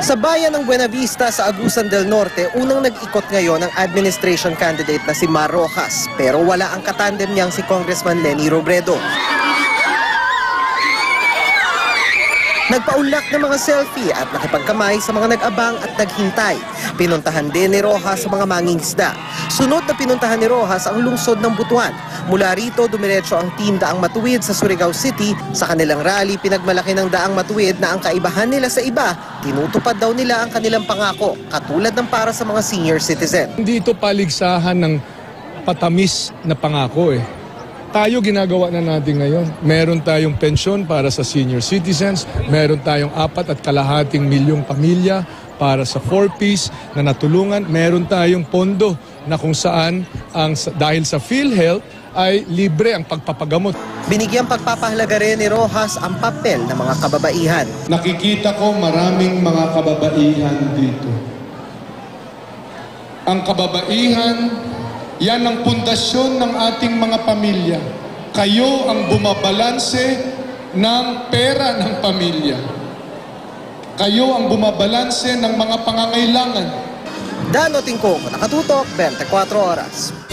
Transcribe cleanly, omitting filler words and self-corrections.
Sa bayan ng Buenavista sa Agusan del Norte, unang nag-ikot ngayon ang administration candidate na si Mar Rojas. Pero wala ang katandem niyang si Congressman Leni Robredo. Nagpaunlak ng mga selfie at nakipagkamay sa mga nag-abang at naghintay. Pinuntahan din ni Rojas sa mga mangingisda. Sunod na pinuntahan ni Rojas ang lungsod ng Butuan. Mula rito, dumiretso ang Team Daang Matuwid sa Surigao City. Sa kanilang rally, pinagmalaki ng Daang Matuwid na ang kaibahan nila sa iba, tinutupad daw nila ang kanilang pangako, katulad ng para sa mga senior citizen. Hindi ito paligsahan ng patamis na pangako Tayo ginagawa na natin ngayon. Meron tayong pensyon para sa senior citizens, meron tayong 4.5 milyong pamilya para sa 4Ps na natulungan, meron tayong pondo na kung saan dahil sa PhilHealth ay libre ang pagpapagamot. Binigyang pagpapahalaga rin ni Rojas ang papel ng mga kababaihan. Nakikita ko maraming mga kababaihan dito. Ang kababaihan, yan ang pundasyon ng ating mga pamilya. Kayo ang bumabalanse ng pera ng pamilya. Kayo ang bumabalanse ng mga pangangailangan. Dano Tingkong, Nakatutok, 24 Oras.